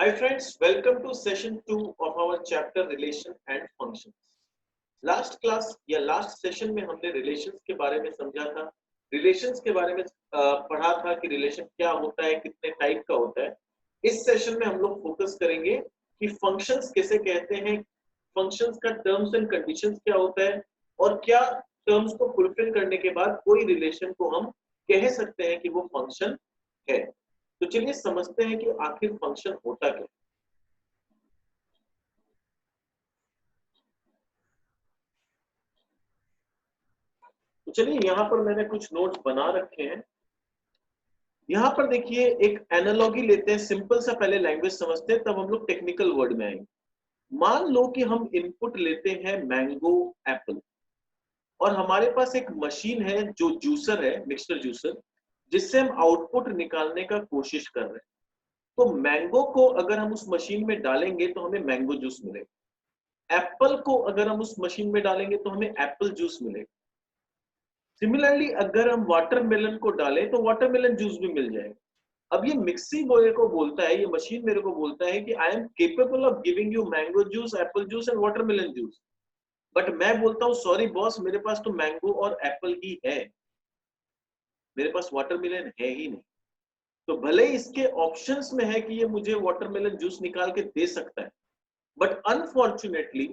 Hi friends, welcome to session 2 of our chapter relation and functions. Last class या last session में हमने relations के बारे में समझा था, रिलेशंस के बारे में पढ़ा था कि रिलेशन क्या होता है, कितने टाइप का होता है। इस सेशन में हम लोग फोकस करेंगे कि फंक्शंस किसे कहते हैं, फंक्शंस का टर्म्स एंड कंडीशंस क्या होता है और क्या टर्म्स को फुलफिल करने के बाद कोई रिलेशन को हम कह सकते हैं कि वो फंक्शन है। तो चलिए समझते हैं कि आखिर फंक्शन होता क्या है। तो चलिए यहाँ पर मैंने कुछ नोट्स बना रखे हैं। यहाँ पर देखिए एक एनालॉजी लेते हैं, सिंपल सा पहले लैंग्वेज समझते हैं तब हम लोग टेक्निकल वर्ड में आएंगे। मान लो कि हम इनपुट लेते हैं मैंगो एप्पल और हमारे पास एक मशीन है जो जूसर है, मिक्सचर जूसर, जिससे हम आउटपुट निकालने का कोशिश कर रहे हैं। तो मैंगो को अगर हम उस मशीन में डालेंगे तो हमें मैंगो जूस मिलेगा, एप्पल को अगर हम उस मशीन में डालेंगे तो हमें एप्पल जूस मिलेगा। सिमिलरली अगर हम वाटरमेलन को डालें तो वाटरमेलन जूस भी मिल जाएगा। अब ये मिक्सी बॉय को बोलता है, ये मशीन मेरे को बोलता है कि I am capable of giving you mango juice, Apple juice and watermelon juice, but मैं बोलता हूँ सॉरी बॉस, मेरे पास तो मैंगो और एप्पल ही है, मेरे पास वाटरमेलन है ही नहीं। तो भले ही इसके ऑप्शंस में है कि ये मुझे वाटरमेलन जूस निकाल के दे सकता है, बट अनफॉर्चुनेटली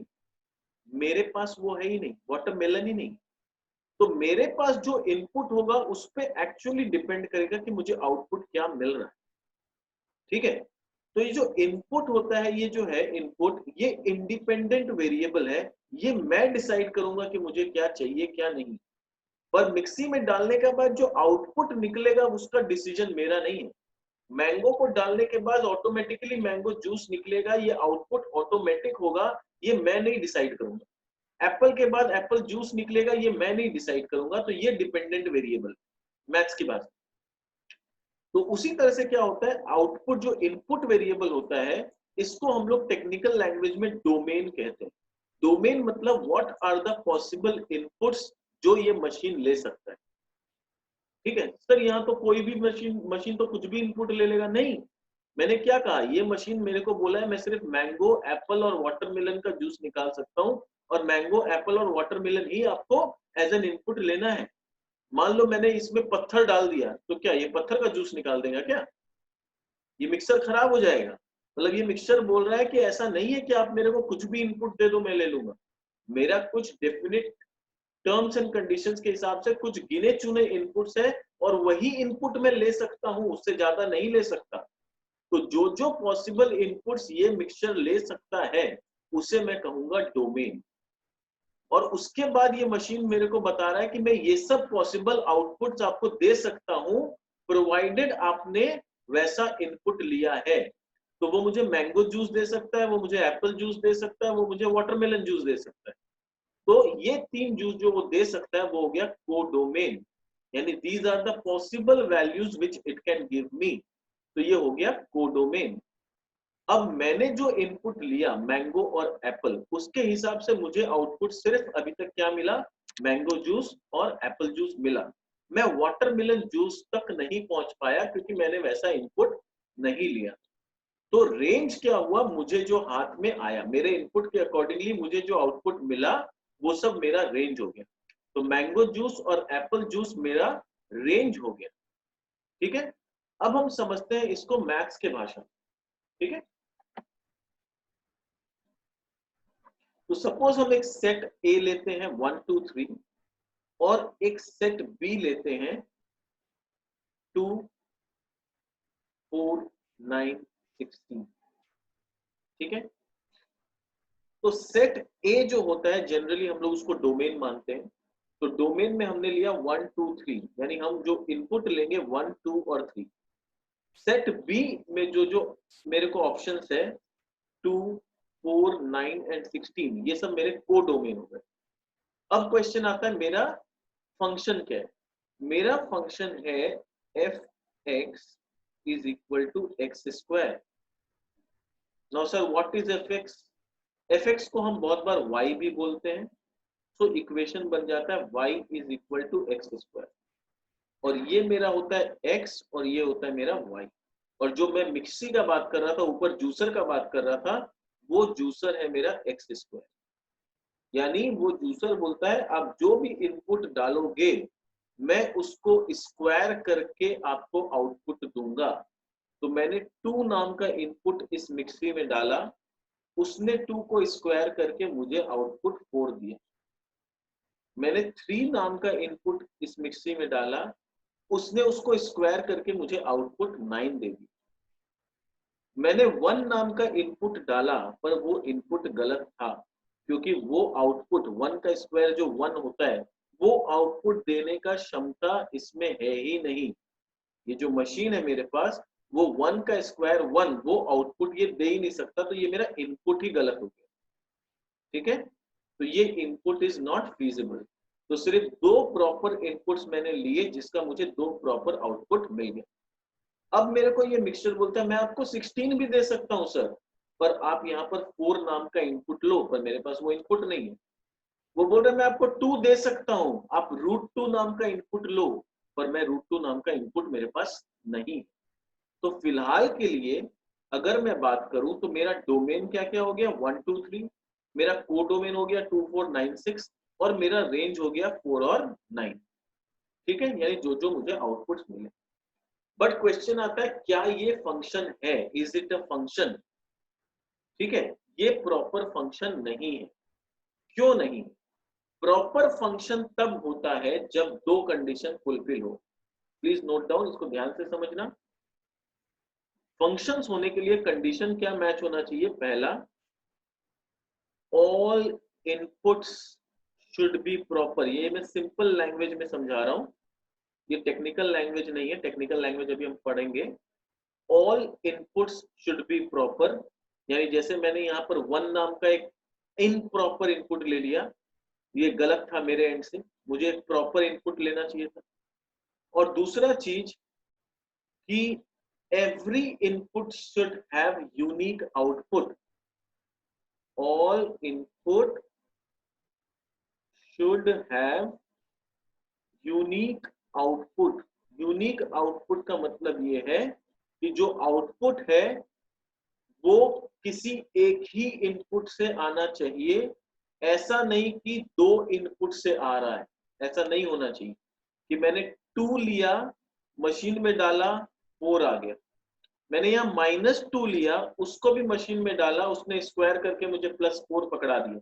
मेरे पास वो है ही नहीं, वाटरमेलन ही नहीं। तो मेरे पास जो इनपुट होगा उस पे एक्चुअली डिपेंड करेगा कि मुझे आउटपुट क्या मिल रहा है। ठीक है, तो ये जो इनपुट होता है, ये जो है इनपुट, ये इंडिपेंडेंट वेरिएबल है। ये मैं डिसाइड करूंगा कि मुझे क्या चाहिए क्या नहीं, पर मिक्सी में डालने के बाद जो आउटपुट निकलेगा उसका डिसीजन मेरा नहीं है। मैंगो को डालने के बाद ऑटोमेटिकली मैंगो जूस निकलेगा, ये आउटपुट ऑटोमेटिक होगा, ये मैं नहीं डिसाइड करूंगा। एप्पल के बाद एप्पल जूस निकलेगा, ये मैं नहीं डिसाइड करूंगा। तो ये डिपेंडेंट वेरिएबल, मैथ्स की बात। तो उसी तरह से क्या होता है, आउटपुट जो इनपुट वेरिएबल होता है, इसको हम लोग टेक्निकल लैंग्वेज में डोमेन कहते हैं। डोमेन मतलब what are the possible inputs जो ये मशीन ले सकता है। ठीक है सर, यहाँ तो कोई भी मशीन मशीन तो कुछ भी इनपुट ले लेगा, नहीं। मैंने क्या कहा, ये मशीन मेरे को बोला है मैं सिर्फ मैंगो, एप्पल और वाटरमेलन का जूस निकाल सकता हूँ, और मैंगो, एप्पल और वाटरमेलन ही आपको एज एन इनपुट लेना है। मान लो मैंने इसमें पत्थर डाल दिया, तो क्या ये पत्थर का जूस निकाल देगा क्या? ये मिक्सर खराब हो जाएगा। मतलब ये मिक्सर बोल रहा है कि ऐसा नहीं है कि आप मेरे को कुछ भी इनपुट दे दो मैं ले लूंगा। मेरा कुछ डेफिनेट टर्म्स एंड कंडीशंस के हिसाब से कुछ गिने चुने इनपुट्स है, और वही इनपुट मैं ले सकता हूं, उससे ज्यादा नहीं ले सकता। तो जो जो पॉसिबल इनपुट्स ये मिक्सचर ले सकता है उसे मैं कहूंगा डोमेन। और उसके बाद ये मशीन मेरे को बता रहा है कि मैं ये सब पॉसिबल आउटपुट्स आपको दे सकता हूं, प्रोवाइडेड आपने वैसा इनपुट लिया है। तो वो मुझे मैंगो जूस दे सकता है, वो मुझे एप्पल जूस दे सकता है, वो मुझे वाटरमेलन जूस दे सकता है। तो ये तीन जूस जो वो दे सकता है वो हो गया कोडोमेन, यानी these are the possible values which it can give me. तो ये हो गया कोडोमेन। अब मैंने जो इनपुट लिया मैंगो और एप्पल, उसके हिसाब से मुझे आउटपुट सिर्फ अभी तक क्या मिला, मैंगो जूस और एप्पल जूस मिला। मैं वाटरमेलन जूस तक नहीं पहुंच पाया क्योंकि मैंने वैसा इनपुट नहीं लिया। तो रेंज क्या हुआ, मुझे जो हाथ में आया मेरे इनपुट के अकॉर्डिंगली मुझे जो आउटपुट मिला वो सब मेरा रेंज हो गया। तो मैंगो जूस और एप्पल जूस मेरा रेंज हो गया। ठीक है, अब हम समझते हैं इसको मैथ्स के भाषा। ठीक है, तो सपोज हम एक सेट ए लेते हैं 1 2 3, और एक सेट बी लेते हैं 2 4 9 16। ठीक है, तो सेट ए जो होता है जनरली हम लोग उसको डोमेन मानते हैं। तो डोमेन में हमने लिया 1 2 3, यानी हम जो इनपुट लेंगे 1 2 और 3। सेट बी में जो जो मेरे को ऑप्शंस है 2 4 9 एंड 16, ये सब मेरे को डोमेन हो गए। अब क्वेश्चन आता है मेरा फंक्शन क्या है। मेरा फंक्शन है f x is equal to x square. Now sir what is f x? F x को हम बहुत बार वाई भी बोलते हैं। तो इक्वेशन बन जाता है y is equal to x square, और ये मेरा होता है x और ये होता है मेरा y। और जो मैं मिक्सी का बात कर रहा था, ऊपर जूसर का बात कर रहा था, वो जूसर है मेरा एक्स स्क्वायर। यानी वो जूसर बोलता है आप जो भी इनपुट डालोगे मैं उसको स्क्वायर करके आपको आउटपुट दूंगा। तो मैंने 2 नाम का इनपुट इस मिक्सी में डाला, उसने 2 को स्क्वायर करके मुझे आउटपुट 4 दिया। मैंने 3 नाम का इनपुट इस मिक्सी में डाला, उसने उसको स्क्वायर करके मुझे आउटपुट 9 दे दी। मैंने 1 नाम का इनपुट डाला पर वो इनपुट गलत था, क्योंकि वो आउटपुट 1 का स्क्वायर जो 1 होता है वो आउटपुट देने का क्षमता इसमें है ही नहीं। ये जो मशीन है मेरे पास, वो 1 का स्क्वायर 1 वो आउटपुट ये दे ही नहीं सकता, तो ये मेरा इनपुट ही गलत हो गया। ठीक है, तो ये इनपुट इज नॉट फीजिबल। तो सिर्फ 2 प्रॉपर इनपुट्स मैंने लिए जिसका मुझे 2 प्रॉपर आउटपुट मिल गया। अब मेरे को ये मिक्सचर बोलता है मैं आपको 16 भी दे सकता हूं सर, पर आप यहाँ पर 4 नाम का इनपुट लो, पर मेरे पास वो इनपुट नहीं है। वो बोल रहा है मैं आपको 2 दे सकता हूं, आप √2 नाम का इनपुट लो, पर मैं √2 नाम का इनपुट मेरे पास नहीं। तो फिलहाल के लिए अगर मैं बात करूं तो मेरा डोमेन क्या क्या हो गया 1 2 3, मेरा कोडोमेन हो गया 2 4 9 6, और मेरा रेंज हो गया 4 और 9। ठीक है, यानी जो जो मुझे आउटपुट्स मिले। बट क्वेश्चन आता है क्या ये फंक्शन है, इज इट अ फंक्शन? ठीक है, ये प्रॉपर फंक्शन नहीं है। क्यों नहीं? प्रॉपर फंक्शन तब होता है जब 2 कंडीशन फुलफिल हो। प्लीज नोट डाउन, इसको ध्यान से समझना। फंक्शंस होने के लिए कंडीशन क्या मैच होना चाहिए? पहला, all inputs should be proper. ये मैं सिंपल लैंग्वेज में समझा रहा हूं, ये टेक्निकल लैंग्वेज नहीं है, टेक्निकल लैंग्वेज अभी हम पढ़ेंगे। All inputs should be proper, यानी जैसे मैंने यहाँ पर 1 नाम का एक इनप्रॉपर इनपुट ले लिया, ये गलत था मेरे एंड से, मुझे एक प्रॉपर इनपुट लेना चाहिए था। और दूसरा चीज कि every input should have unique output. All input should have unique output. Unique output का मतलब ये है कि जो आउटपुट है वो किसी एक ही इनपुट से आना चाहिए। ऐसा नहीं कि 2 इनपुट से आ रहा है, ऐसा नहीं होना चाहिए कि मैंने 2 लिया, मशीन में डाला, 4 आ गया। मैंने यहाँ -2 लिया, उसको भी मशीन में डाला, उसने स्क्वायर करके मुझे +4 पकड़ा दिया।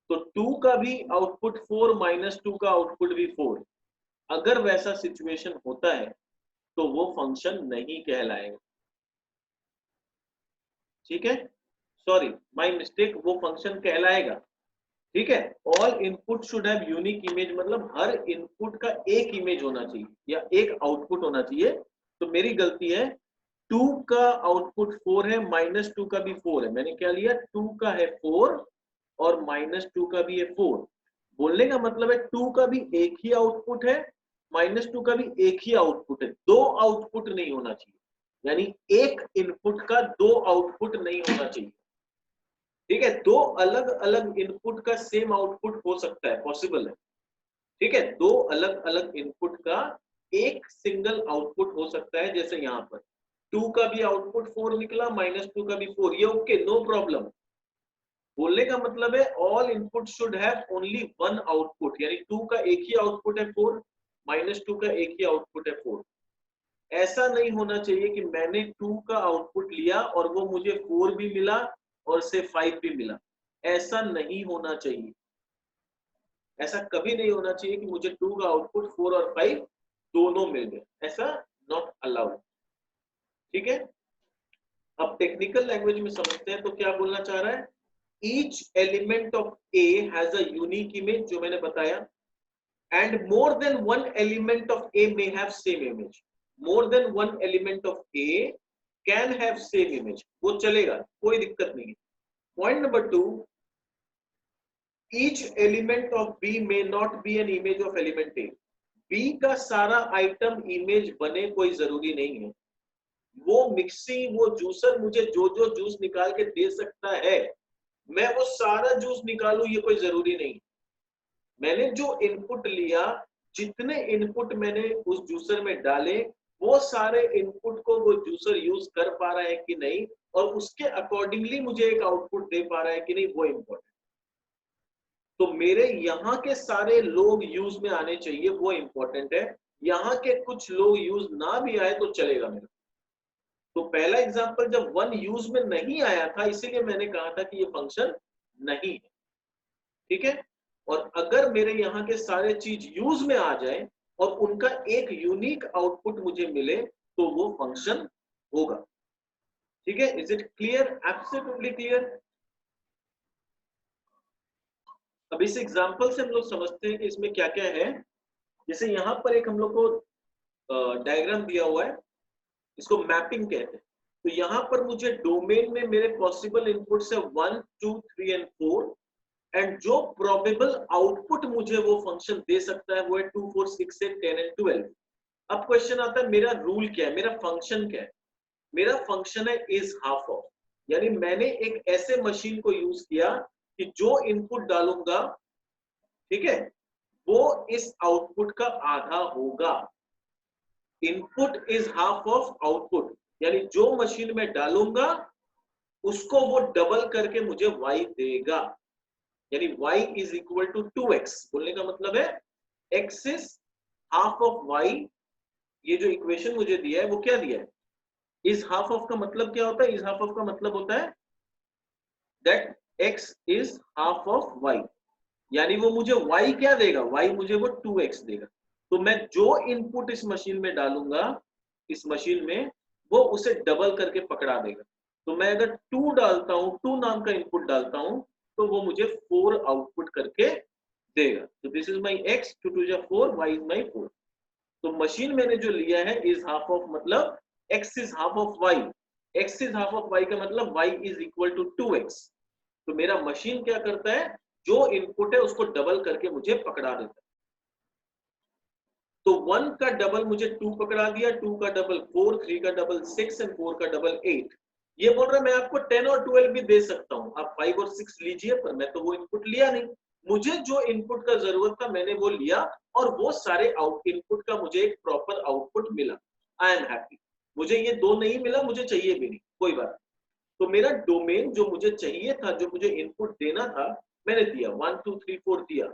तो 2 का भी आउटपुट 4, -2 का आउटपुट भी 4। अगर वैसा सिचुएशन होता है तो वो फंक्शन नहीं कहलाएगा। ठीक है, सॉरी माय मिस्टेक, वो फंक्शन कहलाएगा। ठीक है, all input should have unique image, मतलब हर इनपुट का एक इमेज होना चाहिए या एक आउटपुट होना चाहिए। तो मेरी गलती है, 2 का आउटपुट 4 है, -2 का भी 4 है। मैंने क्या लिया, 2 का है 4 और -2 का भी है 4। बोलने का मतलब है 2 का भी एक ही आउटपुट है, -2 का भी एक ही आउटपुट है, 2 आउटपुट नहीं होना चाहिए। यानी एक इनपुट का 2 आउटपुट नहीं होना चाहिए। ठीक है, 2 अलग अलग इनपुट का सेम आउटपुट हो सकता है, पॉसिबल है। ठीक है, 2 अलग अलग इनपुट का एक सिंगल आउटपुट हो सकता है। जैसे यहाँ पर 2 का भी आउटपुट 4 निकला, -2 का भी 4, ये ओके, नो प्रॉब्लम। बोलने का मतलब है all input should have only 1 output, यानी 2 का एक ही आउटपुट है 4, -2 का एक ही आउटपुट है 4। ऐसा नहीं होना चाहिए कि मैंने 2 का आउटपुट लिया और वो मुझे 4 भी मिला और से 5 भी मिला। ऐसा नहीं होना चाहिए, ऐसा कभी नहीं होना चाहिए कि मुझे 2 का आउटपुट 4 और 5 दोनों मिल गए, ऐसा नॉट अलाउड। ठीक है, अब टेक्निकल लैंग्वेज में समझते हैं तो क्या बोलना चाह रहा है। Each element of A has a unique image, जो मैंने बताया, and more than 1 element of A may have same image. More than 1 element of A can have same image, वो चलेगा, कोई दिक्कत नहीं है। Point number 2, each element of B may not be an image of element A. B का सारा item image बने कोई जरूरी नहीं है। वो मिक्सी, वो जूसर मुझे जो जो जूस निकाल के दे सकता है, मैं वो सारा जूस निकालूं, ये कोई जरूरी नहीं। मैंने जो इनपुट लिया, जितने इनपुट मैंने उस जूसर में डाले, वो सारे इनपुट को वो यूजर यूज कर पा रहा है कि नहीं, और उसके अकॉर्डिंगली मुझे एक आउटपुट दे पा रहा है कि नहीं, वो इम्पोर्टेंट। तो मेरे यहाँ के सारे लोग यूज में आने चाहिए, वो इम्पोर्टेंट है। यहाँ के कुछ लोग यूज ना भी आए तो चलेगा मेरा। तो पहला एग्जांपल जब वन यूज में नहीं आया था, इसीलिए मैंने कहा था कि ये फंक्शन नहीं है, ठीक है। और अगर मेरे यहाँ के सारे चीज यूज में आ जाए और उनका एक यूनिक आउटपुट मुझे मिले, तो वो फंक्शन होगा, ठीक है। Is it clear? Absolutely clear. अब इस एग्जांपल से हम लोग समझते हैं कि इसमें क्या क्या है। जैसे यहाँ पर एक हम लोग को डायग्राम दिया हुआ है, इसको मैपिंग कहते हैं। तो यहाँ पर मुझे डोमेन में मेरे पॉसिबल इनपुट्स है 1, 2, 3 एंड 4, एंड जो प्रोबेबल आउटपुट मुझे वो फंक्शन दे सकता है वो है 2, 4, 6, 8, 10 एंड 12। अब क्वेश्चन आता है मेरा रूल क्या है, मेरा फंक्शन क्या है। मेरा फंक्शन है इज हाफ ऑफ, यानी मैंने एक ऐसे मशीन को यूज किया कि जो इनपुट डालूंगा, ठीक है, वो इस आउटपुट का आधा होगा। Input is half of output, यानी जो मशीन में डालूंगा उसको वो डबल करके मुझे y देगा, यानी y is equal to 2x। बोलने का मतलब है x is half of y। ये जो इक्वेशन मुझे दिया है वो क्या दिया है, इज हाफ ऑफ का मतलब क्या होता है, इज हाफ ऑफ का मतलब होता है that x is half of y, यानी वो मुझे y क्या देगा, y मुझे वो 2x देगा। तो मैं जो इनपुट इस मशीन में डालूंगा, इस मशीन में, वो उसे डबल करके पकड़ा देगा। तो मैं अगर 2 डालता हूं, 2 नाम का इनपुट डालता हूं, तो वो मुझे 4 आउटपुट करके देगा। तो this is my x, 2 2 4, y is my 4। तो मशीन मैंने जो लिया है इज हाफ ऑफ, मतलब x is half of y। x is half of y का मतलब y is equal to 2x। तो मेरा मशीन क्या करता है, जो इनपुट है उसको डबल करके मुझे पकड़ा देता है। तो 1 का डबल मुझे 2 पकड़ा दिया, 2 का डबल 4, 3 का डबल 6 एंड 4 का डबल 8। ये बोल रहा है मैं आपको 10 और 12 भी दे सकता हूं, आप 5 और 6 लीजिए, पर मैं तो वो इनपुट लिया नहीं। मुझे जो इनपुट का जरूरत था मैंने वो लिया, और वो सारे आउट इनपुट का मुझे एक प्रॉपर आउटपुट मिला। I am happy. मुझे ये 2 नहीं मिला, मुझे चाहिए भी नहीं, कोई बात। तो मेरा डोमेन जो मुझे चाहिए था, जो मुझे इनपुट देना था, मैंने दिया, 1 2 3 4 दिया,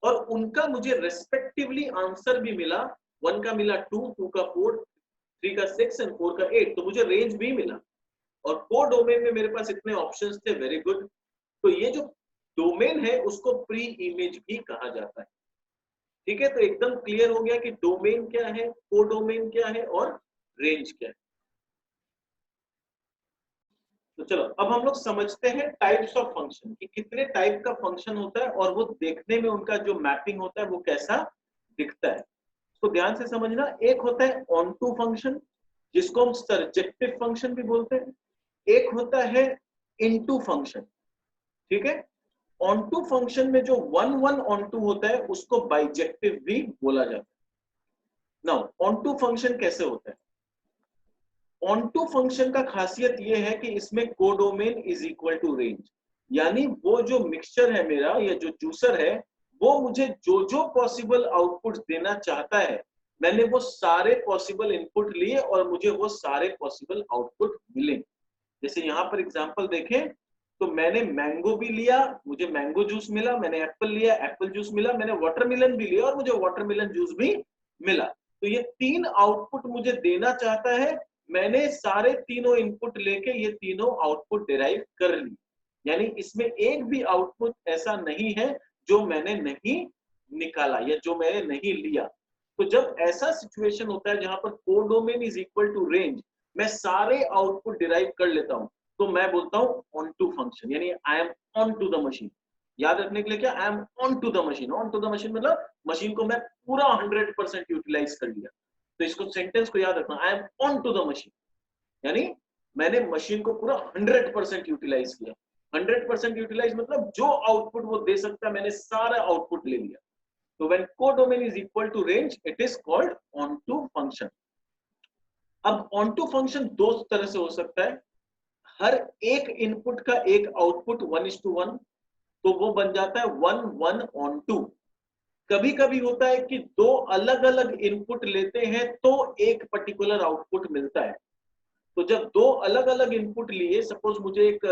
और उनका मुझे रेस्पेक्टिवली आंसर भी मिला। 1 का मिला 2, 2 का 4, 3 का 6 एंड 4 का 8। तो मुझे रेंज भी मिला, और को डोमेन में मेरे पास इतने ऑप्शंस थे। Very good. तो ये जो डोमेन है उसको प्री इमेज भी कहा जाता है, ठीक है। तो एकदम क्लियर हो गया कि डोमेन क्या है, को डोमेन क्या है, और रेंज क्या है। तो चलो अब हम लोग समझते हैं टाइप्स ऑफ फंक्शन, कि कितने टाइप का फंक्शन होता है, और वो देखने में उनका जो मैपिंग होता है वो कैसा दिखता है। तो ध्यान से समझना। एक होता है ऑन टू फंक्शन, जिसको हम सर्जेक्टिव फंक्शन भी बोलते हैं। एक होता है इनटू फंक्शन, ठीक है। ऑन टू फंक्शन में जो 1 1 ऑन टू होता है उसको बाइजेक्टिव भी बोला जाता है। नाउ ऑन टू फंक्शन कैसे होता है। ऑन टू फंक्शन का खासियत यह है कि इसमें codomain is equal to range, यानी वो जो मिक्सचर है मेरा, या जो जूसर है, वो मुझे जो जो पॉसिबल आउटपुट देना चाहता है, मैंने वो सारे पॉसिबल इनपुट लिए और मुझे वो सारे पॉसिबल आउटपुट मिले। जैसे यहाँ पर एग्जांपल देखें, तो मैंने मैंगो भी लिया, मुझे मैंगो जूस मिला। मैंने एप्पल लिया, एप्पल जूस मिला। मैंने वाटरमेलन भी लिया और मुझे वाटरमेलन जूस भी मिला। तो ये 3 आउटपुट मुझे देना चाहता है, मैंने सारे तीनों इनपुट लेके ये तीनों आउटपुट डिराइव कर ली। यानी इसमें एक भी आउटपुट ऐसा नहीं है जो मैंने नहीं निकाला या जो मैंने नहीं लिया। तो जब ऐसा सिचुएशन होता है जहां पर codomain is equal to range, मैं सारे आउटपुट डिराइव कर लेता हूं, तो मैं बोलता हूं ऑन टू फंक्शन, यानी I am onto the machine. याद रखने के लिए क्या, I am onto the machine. Onto the machine मतलब मशीन को मैं पूरा 100% यूटिलाइज कर लिया। तो इसको सेंटेंस को याद रखना, I am onto the machine, यानी मैंने मशीन को पूरा 100% यूटिलाइज किया। 100% यूटिलाइज मतलब जो आउटपुट वो दे सकता है मैंने सारा आउटपुट ले लिया। तो when codomain is equal to range, it is called onto function. अब ऑन टू फंक्शन दो तरह से हो सकता है। हर एक इनपुट का एक आउटपुट 1:1, तो वो बन जाता है 1 1 ऑन टू। कभी कभी होता है कि दो अलग अलग इनपुट लेते हैं तो एक पर्टिकुलर आउटपुट मिलता है। तो जब दो अलग अलग इनपुट लिए, सपोज मुझे एक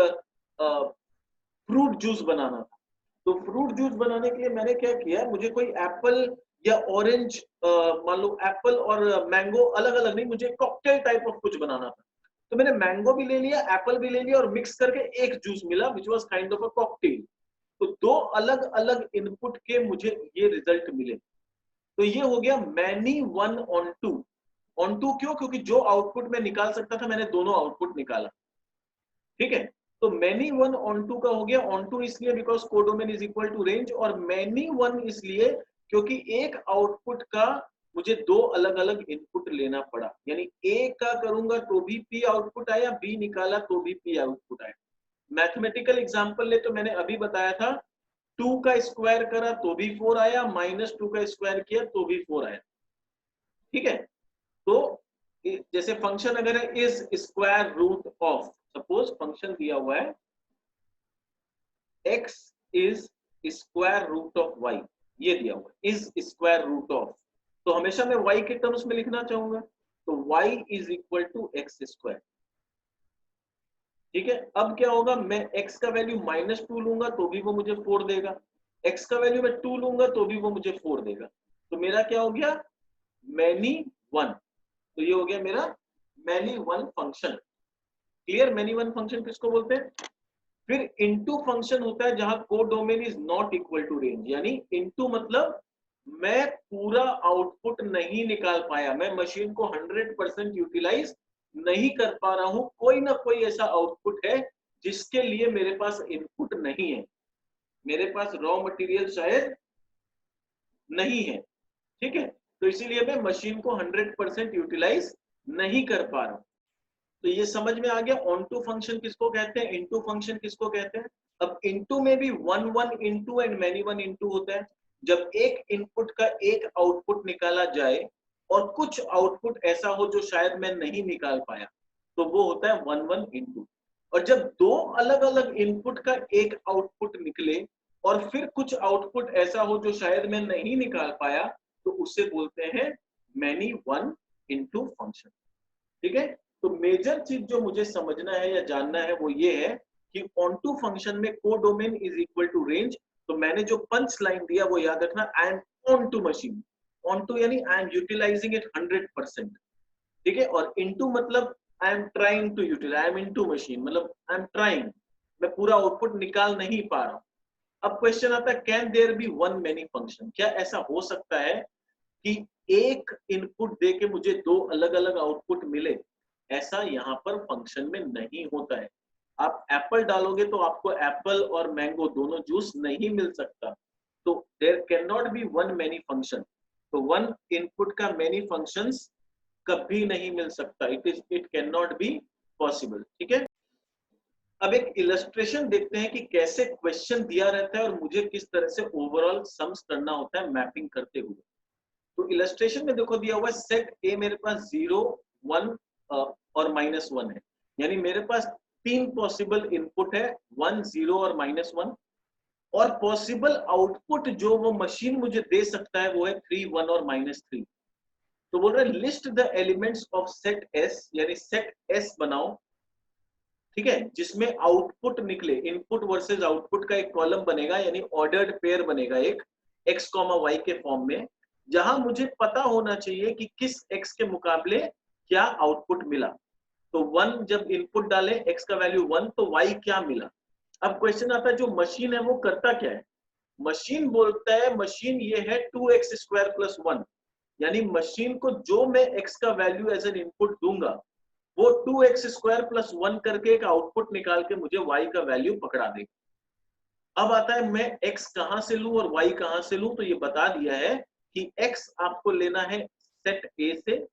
फ्रूट जूस बनाना था, तो फ्रूट जूस बनाने के लिए मैंने क्या किया, मुझे कोई एप्पल या ऑरेंज, मान लो एप्पल और मैंगो अलग अलग नहीं, मुझे कॉकटेल टाइप ऑफ कुछ बनाना था। तो मैंने मैंगो भी ले लिया, एप्पल भी ले लिया और मिक्स करके एक जूस मिला which was kind of a cocktail. तो दो अलग अलग इनपुट के मुझे ये रिजल्ट मिले। तो ये हो गया many one onto. Onto क्यों? क्योंकि जो आउटपुट मैं निकाल सकता था मैंने दोनों आउटपुट निकाला। ठीक है, तो मैनी वन ऑन टू का हो गया। ऑन टू इसलिए because codomain is equal to range, और मैनी वन इसलिए क्योंकि एक आउटपुट का मुझे दो अलग अलग इनपुट लेना पड़ा। यानी ए का करूंगा तो भी पी आउटपुट आया, बी निकाला तो भी पी आउटपुट आया। मैथमेटिकल एग्जांपल ले तो मैंने अभी बताया था, 2 का स्क्वायर करा तो भी 4 आया, -2 का स्क्वायर किया तो भी 4 आया। ठीक है, तो जैसे फंक्शन अगर है is square root of, suppose function दिया हुआ है x is square root of y, ये दिया हुआ है इज स्क्वायर रूट ऑफ, तो हमेशा मैं y के टर्म्स में लिखना चाहूंगा, तो y is equal to x square. ठीक है, अब क्या होगा, मैं x का वैल्यू -2 लूंगा तो भी वो मुझे 4 देगा, x का वैल्यू मैं 2 लूंगा तो भी वो मुझे 4 देगा। तो मेरा क्या हो गया, मैनी वन। तो ये हो गया मेरा many one function. Clear, many one function किसको बोलते हैं? फिर इनटू फंक्शन होता है जहां codomain is not equal to range. यानी इनटू मतलब मैं पूरा आउटपुट नहीं निकाल पाया, मैं मशीन को 100% यूटिलाइज नहीं कर पा रहा हूं, कोई ना कोई ऐसा आउटपुट है जिसके लिए मेरे पास इनपुट नहीं है, मेरे पास रॉ मटेरियल शायद नहीं है। ठीक है, तो इसीलिए मैं मशीन को 100% यूटिलाइज नहीं कर पा रहा हूं। तो ये समझ में आ गया ऑन टू फंक्शन किसको कहते हैं, इनटू फंक्शन किसको कहते हैं। अब इनटू में भी one one into and many one into होता है। जब एक इनपुट का एक आउटपुट निकाला जाए और कुछ आउटपुट ऐसा हो जो शायद मैं नहीं निकाल पाया, तो वो होता है वन वन इनटू। और जब दो अलग अलग इनपुट का एक आउटपुट निकले और फिर कुछ आउटपुट ऐसा हो जो शायद मैं नहीं निकाल पाया, तो उसे बोलते हैं मैनी वन इनटू फंक्शन। ठीक है, तो मेजर चीज जो मुझे समझना है या जानना है वो ये है कि ऑन टू फंक्शन में codomain is equal to range. तो मैंने जो पंच लाइन दिया वो याद रखना, I am onto machine. Onto यानी आई एम यूटिलाइजिंग इट 100%। ठीक है, और इनटू मतलब I am trying to utilize, I am into machine मतलब आई एम ट्राइंग, मैं पूरा आउटपुट निकाल नहीं पा रहा हूं। अब क्वेश्चन आता है, can there be one many function? क्या ऐसा हो सकता है कि एक इनपुट दे के मुझे दो अलग अलग आउटपुट मिले? ऐसा यहाँ पर फंक्शन में नहीं होता है। आप एप्पल डालोगे तो आपको एप्पल और मैंगो दोनों जूस नहीं मिल सकता। तो there can not be one many function. तो वन इनपुट का मेनी फंक्शंस कभी नहीं मिल सकता, it can not be possible. ठीक है, अब एक इलस्ट्रेशन देखते हैं कि कैसे क्वेश्चन दिया रहता है और मुझे किस तरह से ओवरऑल सम्स करना होता है मैपिंग करते हुए। तो इलस्ट्रेशन में देखो दिया हुआ है सेट ए मेरे पास 0 1 और -1 है, यानी मेरे पास तीन पॉसिबल इनपुट है, 1 0 और -1, और पॉसिबल आउटपुट जो वो मशीन मुझे दे सकता है वो है 3 1 और -3। तो बोल रहे list the elements of set S, यानी सेट एस बनाओ। ठीक है, जिसमें आउटपुट निकले, इनपुट वर्सेस आउटपुट का एक कॉलम बनेगा, यानी ऑर्डर्ड पेयर बनेगा एक x, y के फॉर्म में, जहां मुझे पता होना चाहिए कि किस x के मुकाबले क्या आउटपुट मिला। तो 1 जब इनपुट डाले x का वैल्यू 1, तो y क्या मिला। अब क्वेश्चन आता है जो मशीन है वो करता क्या है? मशीन बोलता है, मशीन ये है 2x स्क्वायर प्लस 1, यानी मशीन को जो मैं x का वैल्यू एज एन इनपुट दूंगा वो 2x स्क्वायर प्लस 1 करके एक आउटपुट निकाल के मुझे y का वैल्यू पकड़ा देगा। अब आता है मैं x कहां से लूं और y कहां से लूं, तो ये बता दिया है कि x आपको लेना है सेट A से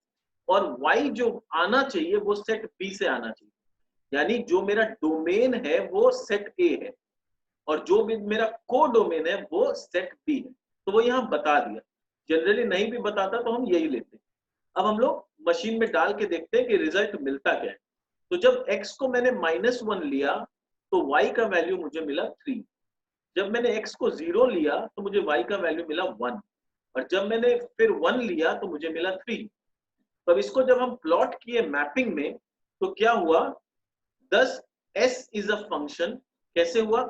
और y जो आना चाहिए वो सेट B से आना चाहिए। यानी जो मेरा डोमेन है वो सेट A है और जो भी मेरा को डोमेन है वो सेट B है। तो वो यहाँ बता दिया, जनरली नहीं भी बताता तो हम यही लेते। अब हम लोग मशीन में डाल के देखते हैं कि रिजल्ट मिलता क्या है। तो जब x को मैंने -1 लिया तो y का वैल्यू मुझे मिला 3। जब मैंने x को 0 लिया तो मुझे y का वैल्यू मिला 1। और जब मैंने फिर 1 लिया तो मुझे मिला 3। तो अब इसको जब हम प्लॉट किए मैपिंग में तो क्या हुआ, 10 s इज अ फंक्शन, कैसे हुआ,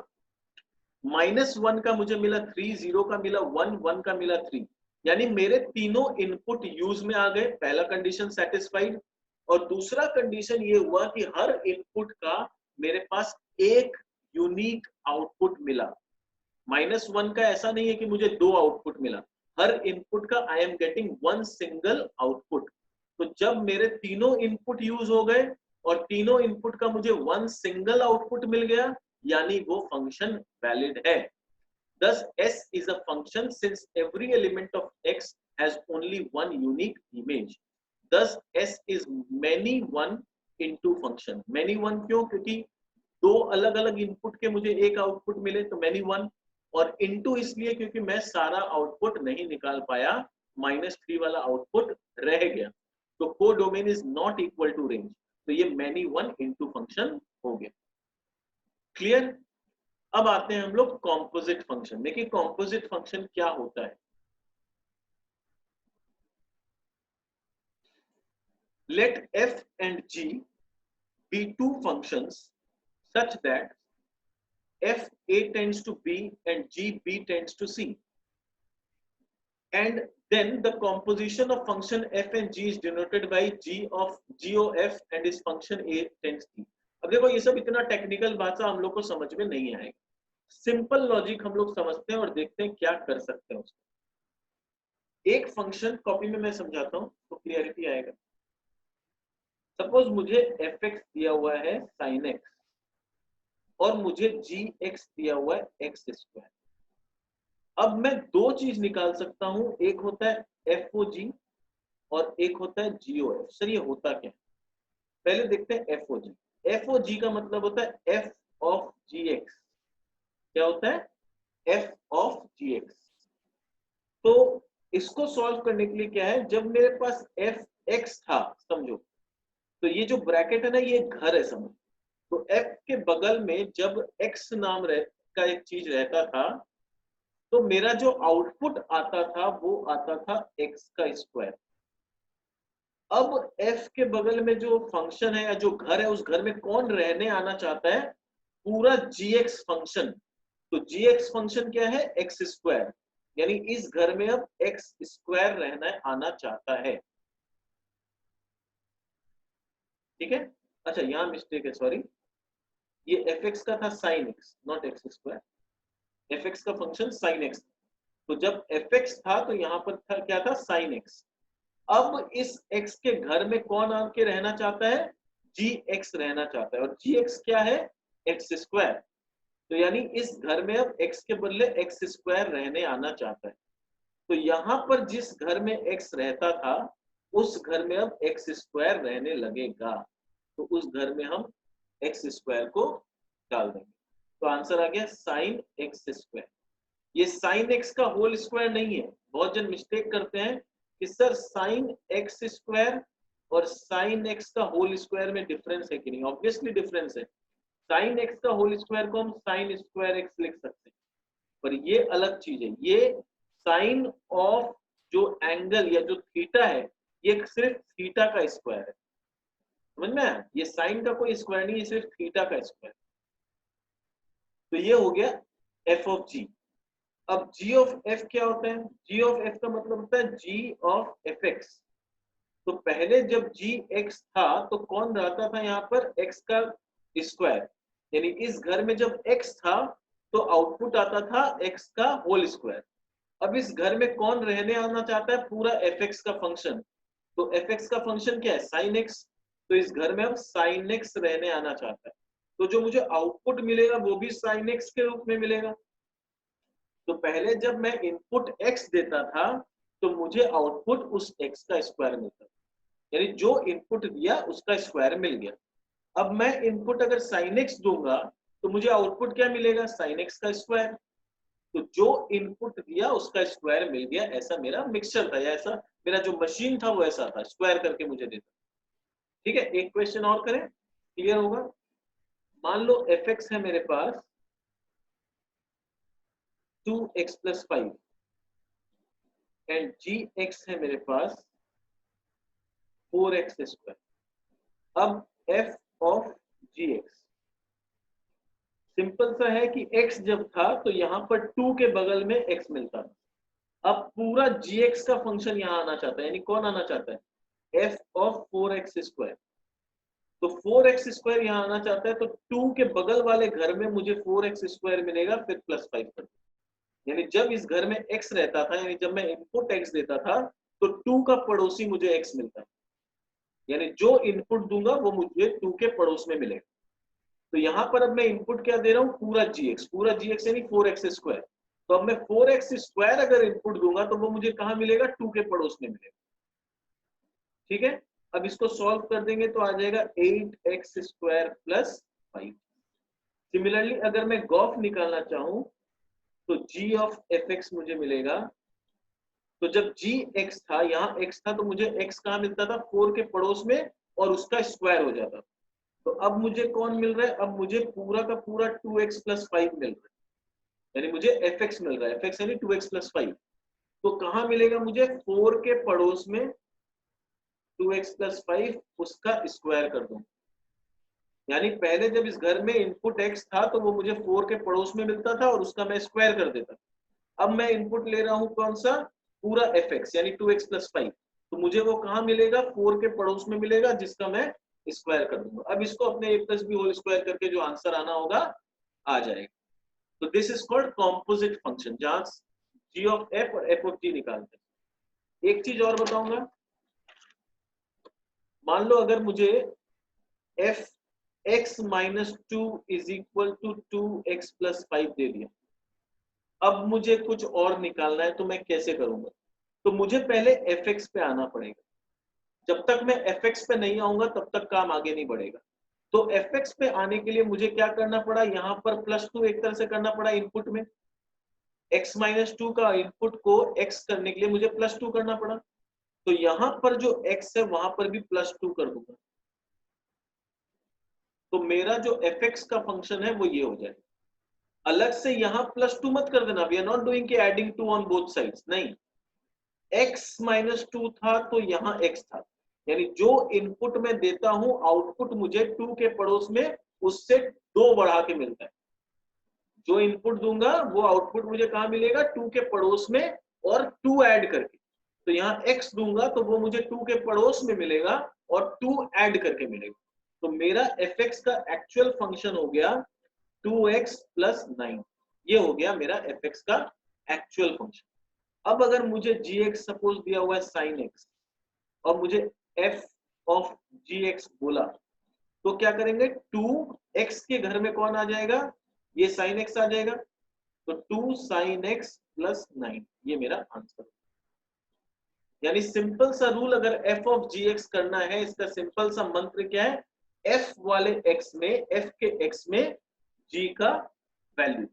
-1 का मुझे मिला 3, 0 का मिला 1, 1 का मिला 3, यानी मेरे तीनों इनपुट यूज में आ गए। पहला कंडीशन सेटिस्फाइड। और दूसरा कंडीशन ये हुआ कि हर इनपुट का मेरे पास एक यूनिक आउटपुट मिला। -1 का ऐसा नहीं है कि मुझे 2 आउटपुट मिला, हर इनपुट का I am getting 1 single output. तो जब मेरे तीनों इनपुट यूज हो गए और तीनों इनपुट का मुझे 1 सिंगल आउटपुट मिल गया, यानी वो फंक्शन वैलिड है। Thus, S is a function since every element of X has only one unique image. Thus, S is many one into function. Many one क्यों? क्योंकि दो अलग अलग इनपुट के मुझे एक आउटपुट मिले तो many one, और into इसलिए क्योंकि मैं सारा आउटपुट नहीं निकाल पाया, -3 वाला आउटपुट रह गया। तो codomain is not equal to range, तो ये many one into फंक्शन हो गया। क्लियर? अब आते हैं हम लोग कॉम्पोजिट फंक्शन। देखिए कॉम्पोजिट फंक्शन क्या होता है। Let f and g be two functions such that f a tends to b and g b tends to c, and then the composition of function f and g is denoted by g of f and its function a tends c। अब देखो ये सब इतना technical भाषा हम लोग को समझ में नहीं आएगा, सिंपल लॉजिक हम लोग समझते हैं और देखते हैं क्या कर सकते हैं उसको। एक फंक्शन कॉपी में मैं समझाता हूं तो क्लियरिटी आएगा। सपोज मुझे एफ एक्स दिया हुआ है साइन एक्स और मुझे जी एक्स दिया हुआ है एक्स स्क्वायर। अब मैं दो चीज निकाल सकता हूं, एक होता है एफ ओ जी और एक होता है जी ओ एफ। सर ये होता क्या है, पहले देखते हैं एफ ओ जी। एफ ओ जी का मतलब होता है एफ ऑफ जी एक्स। क्या होता है, एफ ऑफ जी एक्स। तो इसको सॉल्व करने के लिए क्या है, जब मेरे पास एफ एक्स था समझो, तो ये जो ब्रैकेट है ना ये घर है समझ। तो एफ के बगल में जब एक्स नाम का एक चीज रहता था तो मेरा जो आउटपुट आता था वो आता था एक्स का स्क्वायर। अब एफ के बगल में जो फंक्शन है या जो घर है उस घर में कौन रहने आना चाहता है, पूरा जी एक्स फंक्शन। तो जी एक्स फंक्शन क्या है, एक्स स्क्वायर, यानी इस घर में अब एक्स स्क्वायर रहना आना चाहता है। ठीक है, अच्छा यहां मिस्टेक है, सॉरी, ये एफ एक्स का था sine x not x square. F x का फंक्शन साइन एक्स, तो जब एफ एक्स था तो यहाँ पर था क्या था, साइन एक्स। अब इस x के घर में कौन आके रहना चाहता है, जी एक्स रहना चाहता है, और जी एक्स क्या है, एक्स स्क्वायर। तो यानी इस घर में अब x के बदले एक्स स्क्वायर रहने आना चाहता है। तो यहाँ पर जिस घर में x रहता था उस घर में अब एक्स स्क्वायर रहने लगेगा, तो उस घर में हम एक्स स्क्वायर को डाल देंगे। तो आंसर आ गया साइन एक्स स्क्वायर। ये साइन एक्स का होल स्क्वायर नहीं है, बहुत जन मिस्टेक करते हैं कि सर साइन एक्स स्क्वायर और साइन एक्स का होल स्क्वायर में डिफरेंस है कि नहीं। ऑब्वियसली डिफरेंस है, साइन एक्स का होल स्क्वायर को हम साइन स्क्वायर एक्स लिख सकते हैं, पर ये अलग चीज है। ये साइन ऑफ जो एंगल या जो थीटा है ये सिर्फ थीटा का स्क्वायर है, समझ में आया? ये साइन का कोई स्क्वायर नहीं है, सिर्फ थीटा का स्क्वायर। तो ये हो गया एफ ऑफ जी। अब g ऑफ f क्या होता है, g ऑफ f का मतलब होता है g ऑफ fx। तो पहले जब g x था तो कौन रहता था यहाँ पर, x का स्क्वायर, यानी इस घर में जब x था तो आउटपुट आता था x का होल स्क्वायर। अब इस घर में कौन रहने आना चाहता है, पूरा fx का फंक्शन। तो fx का फंक्शन क्या है, साइन x। तो इस घर में अब साइन x रहने आना चाहता है, तो जो मुझे आउटपुट मिलेगा वो भी साइन x के रूप में मिलेगा। तो पहले जब मैं इनपुट x देता था तो मुझे आउटपुट उस x का स्क्वायर मिलता, यानी जो इनपुट दिया उसका स्क्वायर मिल गया। अब मैं इनपुट अगर sin x दूंगा तो मुझे आउटपुट क्या मिलेगा, sin x का स्क्वायर। तो जो इनपुट दिया उसका स्क्वायर मिल गया, ऐसा मेरा मिक्सचर था, या ऐसा मेरा जो मशीन था वो ऐसा था, स्क्वायर करके मुझे देता। ठीक है, एक क्वेश्चन और करें, क्लियर होगा। मान लो fx है मेरे पास 2x + 5, एंड जी एक्स है मेरे पास 4x²। अब f of g x simple सा है कि x जब था तो यहां पर 2 के बगल में x मिलता था। अब पूरा gx का फंक्शन यहां आना चाहता है, यानी कौन आना चाहता है, f ऑफ 4x²। तो 4x² यहां आना चाहता है, तो 2 के बगल वाले घर में मुझे 4x² मिलेगा, फिर +5 कर, यानी जब इस घर में x रहता था, यानी जब मैं इनपुट x देता था तो 2 का पड़ोसी मुझे x मिलता है, यानी जो इनपुट दूंगा वो मुझे 2 के पड़ोस में मिलेगा। तो यहां पर अब मैं इनपुट क्या दे रहा हूं, पूरा gx यानी 4x²। तो अब मैं 4x² अगर इनपुट दूंगा तो वो मुझे कहां मिलेगा, 2 के पड़ोस में मिलेगा। ठीक है, अब इसको सॉल्व कर देंगे तो आ जाएगा 8x² + 5। सिमिलरली अगर मैं गॉफ निकालना चाहूं तो g ऑफ fx मुझे मिलेगा। तो जब जी एक्स था, यहाँ x था, तो मुझे x कहाँ मिलता था, 4 के पड़ोस में, और उसका स्क्वायर हो जाता। तो अब मुझे कौन मिल रहा है, अब मुझे पूरा का पूरा 2x + 5 मिल रहा है, यानी मुझे fx मिल रहा है, fx यानी 2x + 5। तो कहाँ मिलेगा मुझे, 4 के पड़ोस में 2x + 5, उसका स्क्वायर कर दूं। यानी पहले जब इस घर में इनपुट x था तो वो मुझे 4 के पड़ोस में मिलता था और उसका मैं स्क्वायर कर देता। अब मैं इनपुट ले रहा हूं कौन सा, पूरा fx यानी 2x + 5। तो मुझे वो कहां मिलेगा, 4 के पड़ोस में मिलेगा, जिसका मैं स्क्वायर कर दूंगा। अब इसको अपने a + b होल स्क्वायर करके जो आंसर आना होगा आ जाएगा। तो this is called composite function, जहां g ऑफ f और f ऑफ g निकालते हैं। एक चीज और बताऊंगा, मान लो अगर मुझे f x - 2 = 2x + 5 दे दिया, अब मुझे कुछ और निकालना है, तो मैं कैसे करूंगा, तो मुझे पहले fx पे आना पड़ेगा। जब तक मैं fx पे नहीं आऊंगा तब तक काम आगे नहीं बढ़ेगा। तो fx पे आने के लिए मुझे क्या करना पड़ा, यहाँ पर +2 एक तरह से करना पड़ा इनपुट में, x - 2 का इनपुट को x करने के लिए मुझे +2 करना पड़ा। तो यहाँ पर जो x है वहां पर भी +2 कर दूंगा, तो मेरा जो fx का फंक्शन है वो ये हो जाए। अलग से यहाँ +2 मत कर देना, we are not doing adding 2 on both sides, नहीं, x - 2 था तो यहाँ x था, यानी जो इनपुट में देता हूं आउटपुट मुझे 2 के पड़ोस में उससे 2 बढ़ा के मिलता है। जो इनपुट दूंगा वो आउटपुट मुझे कहां मिलेगा, 2 के पड़ोस में, और 2 ऐड करके। तो यहाँ x दूंगा तो वो मुझे 2 के पड़ोस में मिलेगा और 2 ऐड करके मिलेगा। तो मेरा fx का एक्चुअल फंक्शन हो गया 2x + 9। ये हो गया मेरा fx का एक्चुअल फंक्शन। अब अगर मुझे gx सपोज दिया हुआ है sin x और मुझे f ऑफ gx बोला, तो क्या करेंगे, 2x के घर में कौन आ जाएगा, ये sin x आ जाएगा। तो 2 sin x + 9, ये मेरा आंसर। यानी सिंपल सा रूल, अगर f ऑफ gx करना है, इसका सिंपल सा मंत्र क्या है, f वाले x में, f के x में g का वैल्यू,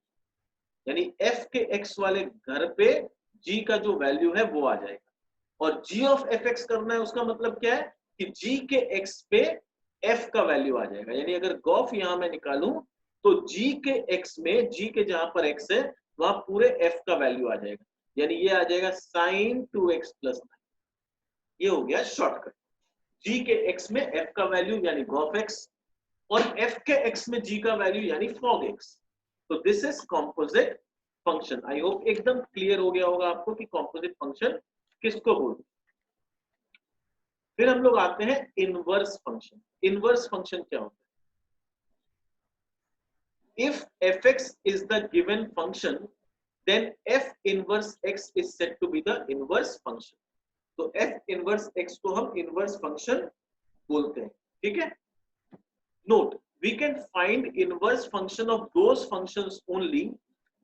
यानी f के x वाले घर पे g का जो वैल्यू है वो आ जाएगा। और g ऑफ fx करना है, उसका मतलब क्या है कि g के x पे f का वैल्यू आ जाएगा। यानी अगर गॉफ यहां मैं निकालूं तो g के x में, g के जहां पर x है वहां पूरे f का वैल्यू आ जाएगा, यानी ये आ जाएगा sin 2x + 9। ये हो गया शॉर्टकट, g के x में f का वैल्यू यानी गॉफ x, और f के x में g का वैल्यू यानी fog x। तो this is composite function. I hope एकदम क्लियर हो गया होगा आपको कि कॉम्पोजिट फंक्शन किसको बोलते हैं। फिर हम लोग आते हैं इनवर्स फंक्शन। इनवर्स फंक्शन क्या होता है, if fx is the given function then f inverse x is said to be the inverse function। तो f inverse x को हम इनवर्स फंक्शन बोलते हैं। ठीक है, note we can find inverse function of those functions only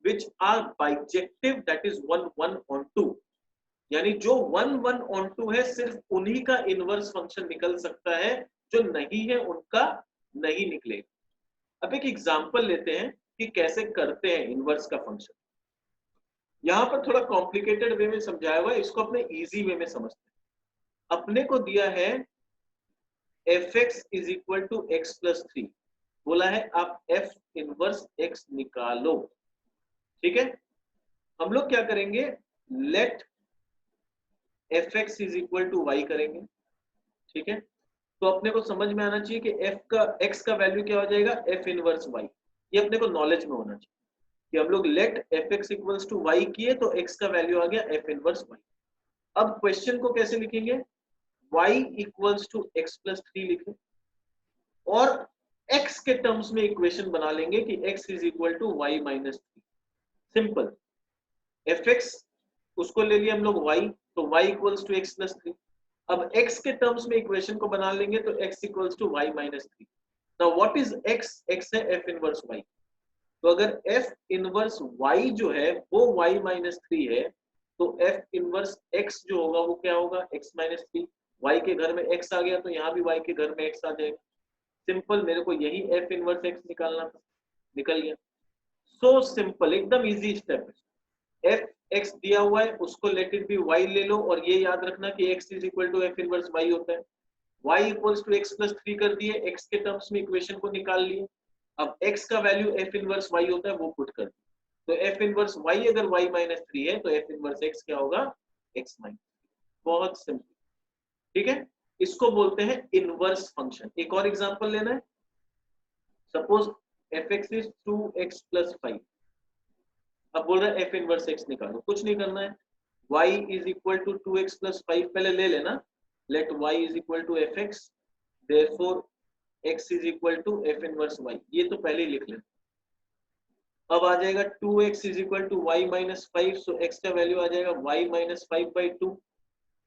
which are bijective, that is 1 1 on 2। यानी जो 1 1 on 2 है सिर्फ उन्हीं का इनवर्स फंक्शन निकल सकता है, जो नहीं है उनका नहीं निकलेगा। अब एक एग्जांपल लेते हैं कि कैसे करते हैं इनवर्स का फंक्शन। यहां पर थोड़ा कॉम्प्लिकेटेड वे में समझाया हुआ है, इसको अपने इजी वे में समझते हैं। अपने को दिया है fx = x + 3, बोला है आप f इनवर्स x निकालो। ठीक है, हम लोग क्या करेंगे, let f x is equal to y करेंगे, ठीक है। तो अपने को समझ में आना चाहिए कि एफ का एक्स का वैल्यू क्या हो जाएगा, एफ इनवर्स वाई। ये अपने को नॉलेज में होना चाहिए कि हम लोग let f x equals to y किए तो एक्स का वैल्यू आ गया एफ इनवर्स वाई। अब क्वेश्चन को कैसे लिखेंगे, y equals to x plus 3 लिखें और x के टर्म्स में इक्वेशन बना लेंगे कि x is equal to y minus 3। Simple, f x उसको ले लिया हम लोग y, तो y equals to x plus 3। अब x के टर्म्स में इक्वेशन को बना लेंगे तो x equals to y minus 3। Now what is x, x है f इनवर्स y। तो अगर f इनवर्स y जो है वो y माइनस 3 है तो f इनवर्स x जो होगा वो क्या होगा, x माइनस 3। y के घर में x आ गया तो यहाँ भी y के घर में x आ जाएगा। सिंपल, मेरे को यही f इनवर्स x निकालना था, निकल गया। सो सिंपल, एकदम इजी स्टेप। f x दिया हुआ है उसको लेट इट बी y ले लो और ये याद रखना कि x is equal to f inverse y होता है। y equals to x plus 3 कर दिए, x के टर्म्स में इक्वेशन को निकाल लिए। अब x का वैल्यू f इनवर्स y होता है वो पुट कर दिए, तो f इनवर्स y अगर y माइनस 3 है तो f इनवर्स x क्या होगा, x माइनस। बहुत सिंपल, ठीक है। इसको बोलते हैं इनवर्स फंक्शन। एक और एग्जांपल लेना है, suppose fx is 2x plus 5। अब बोल रहा है f इनवर्स x निकालो, कुछ नहीं करना है, y is equal to 2x plus 5 पहले ले लेना, let y is equal to fx, therefore x is equal to f inverse y। ये तो पहले ही लिख लेना। अब आ जाएगा 2x is equal to y minus 5, so x का वैल्यू आ जाएगा y minus 5/2।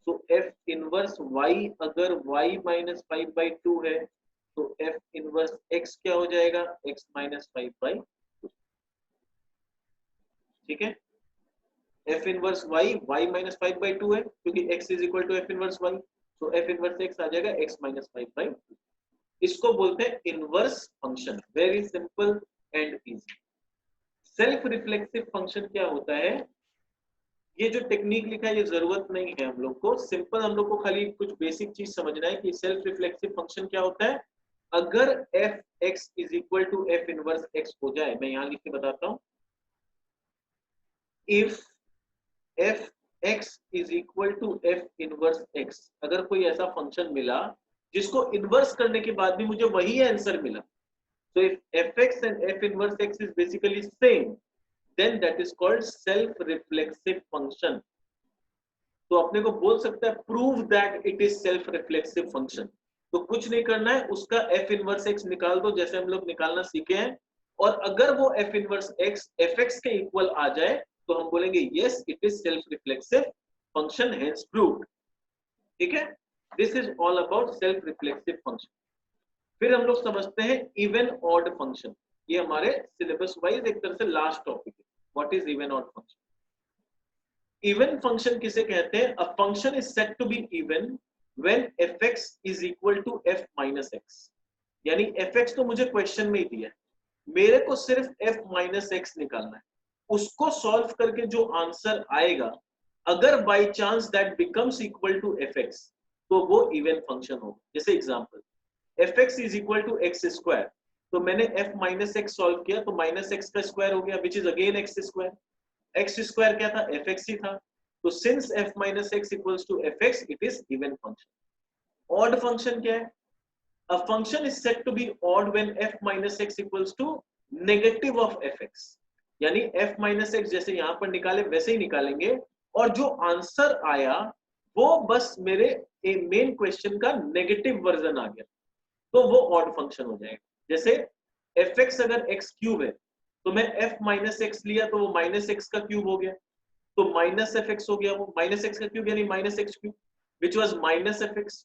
So f inverse y अगर y माइनस 5/2 है तो f इनवर्स x क्या हो जाएगा, x माइनस 5/2। ठीक है, f inverse y y minus 5/2 है क्योंकि x is equal to f inverse y, तो f इनवर्स x आ जाएगा x माइनस 5/2। इसको बोलते हैं inverse function. Very simple and easy. Self reflexive function क्या होता है, ये जो टेक्निक लिखा है ये जरूरत नहीं है हम लोग को, सिंपल हम लोग को खाली कुछ बेसिक चीज समझना है कि सेल्फ रिफ्लेक्सिव फंक्शन क्या होता है। अगर f x is equal to f inverse x हो जाए, मैं यहां लिख के बताता हूं, if f x is equal to f inverse x, अगर कोई ऐसा फंक्शन मिला जिसको इनवर्स करने के बाद भी मुझे वही आंसर मिला, so if fx and f inverse x is basically same, then that is called self reflexive function। तो अपने को बोल सकता है prove that it is self reflexive function। तो कुछ नहीं करना है, उसका f inverse x निकाल दो जैसे हम लोग निकालना सीखे हैं, और अगर वो f inverse x fx के इक्वल आ जाए तो हम बोलेंगे yes it is self reflexive function, hence proved। ठीक है, this is all about self reflexive function। फिर हम लोग समझते हैं इवन ऑड फंक्शन। ये हमारे सिलेबस वाइज एक तरह से लास्ट टॉपिक है। What is even odd function. Even function किसे कहते हैं, a function is said to be even when fx is equal to f minus x। यानी fx तो मुझे क्वेश्चन में ही दिया है, मेरे को सिर्फ f माइनस x निकालना है, उसको सॉल्व करके जो आंसर आएगा अगर by chance that becomes equal to fx तो वो इवन फंक्शन होगा। जैसे example fx is equal to x square, तो मैंने f माइनस एक्स सॉल्व किया तो माइनस एक्स का स्क्वायर हो गया which is again x square. X square क्या था, fx ही था, तो since f minus x equals to fx it is even function. Odd function क्या है, a function is said to be odd when f minus x equals to negative of fx। यानी f minus x जैसे यहां पर निकाले वैसे ही निकालेंगे और जो आंसर आया वो बस मेरे मेन क्वेश्चन का नेगेटिव वर्जन आ गया तो वो ऑड फंक्शन हो जाएगा। जैसे fx अगर x क्यूब है तो मैं f माइनस एक्स लिया तो वो माइनस एक्स का क्यूब हो गया, तो माइनस fx हो गया, वो माइनस एक्स का क्यूब यानी minus x cube which was minus fx,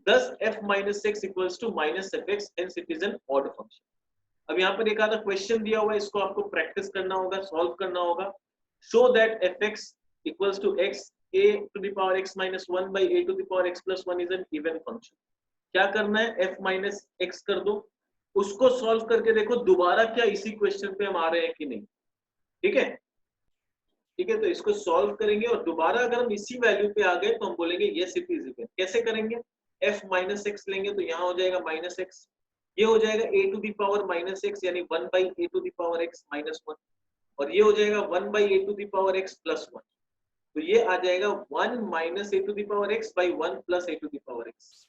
thus f minus x equals to minus fx, hence it is an odd function। अब यहाँ पर एक आधा क्वेश्चन दिया हुआ है, इसको आपको प्रैक्टिस करना होगा, सॉल्व करना होगा। Show that fx equals to x a to the power x minus 1 by a to the power x plus 1 is an even function। क्या करना है, f माइनस एक्स कर दो, उसको सॉल्व करके देखो दोबारा क्या इसी क्वेश्चन पे हम आ रहे हैं कि नहीं। ठीक है, ठीक है, तो इसको सॉल्व करेंगे और दोबारा अगर हम इसी वैल्यू पे आ गए तो हम बोलेंगे यस इट इज इवन। कैसे करेंगे, f माइनस एक्स लेंगे तो यहाँ हो जाएगा माइनस एक्स, ये हो जाएगा a to the power minus x यानी 1 by a to the power x minus 1, और ये हो जाएगा 1 by a to the power x plus 1। तो ये आ जाएगा 1 minus a to the power x by 1 plus a to the power x.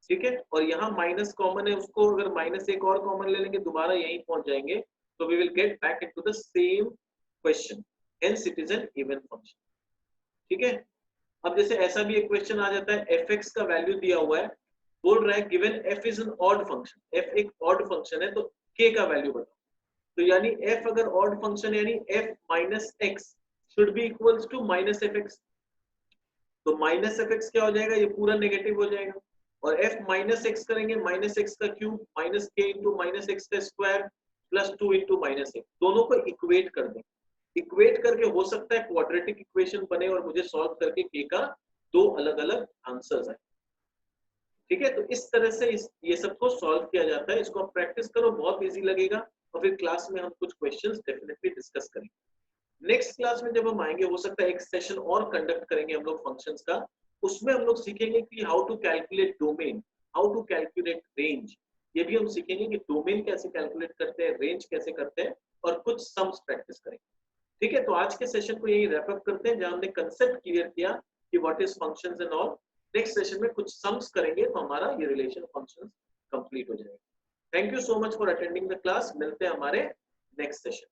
ठीक है, और यहाँ माइनस कॉमन है, उसको अगर माइनस एक और कॉमन ले लेंगे दोबारा यहीं पहुंच जाएंगे, तो we will get back into the same question, hence it is an even function. ठीक है, अब जैसे ऐसा भी एक क्वेश्चन आ जाता है, fx का वैल्यू दिया हुआ है, बोल रहा है given f is an odd function, f एक ऑड फंक्शन है, तो k का वैल्यू बताओ। तो यानी f अगर ऑड फंक्शन है यानी f minus x should be equals to minus f x. तो माइनस एफ एक्स क्या हो जाएगा, ये पूरा नेगेटिव हो जाएगा, और f माइनस एक्स करेंगे, माइनस एक्स का क्यूब माइनस के इंटू माइनस एक्स का square plus 2 into minus x, दोनों को इक्वेट कर दें। इक्वेट करके हो सकता है क्वाड्रेटिक इक्वेशन बने और मुझे सॉल्व करके k का दो अलग अलग आंसर्स आए। ठीक है, तो इस तरह से ये सबको सॉल्व किया जाता है। इसको आप प्रैक्टिस करो, बहुत इजी लगेगा, और फिर क्लास में हम कुछ क्वेश्चंस डेफिनेटली डिस्कस करेंगे। नेक्स्ट क्लास में जब हम आएंगे, हो सकता है एक सेशन और कंडक्ट करेंगे हम लोग फंक्शंस का, उसमें हम लोग सीखेंगे कि how to calculate domain, how to calculate range. ये भी हम सीखेंगे कि डोमेन कैसे कैलकुलेट करते हैं, रेंज कैसे करते हैं, और कुछ सम्स प्रैक्टिस करेंगे। ठीक है, तो आज के सेशन को यही रैप अप करते हैं, जहां हमने कंसेप्ट क्लियर किया कि what is functions and all. Next session में कुछ सम्स करेंगे तो हमारा ये रिलेशन फंक्शंस कंप्लीट हो जाएगा। Thank you so much for attending the class, मिलते हैं हमारे नेक्स्ट सेशन।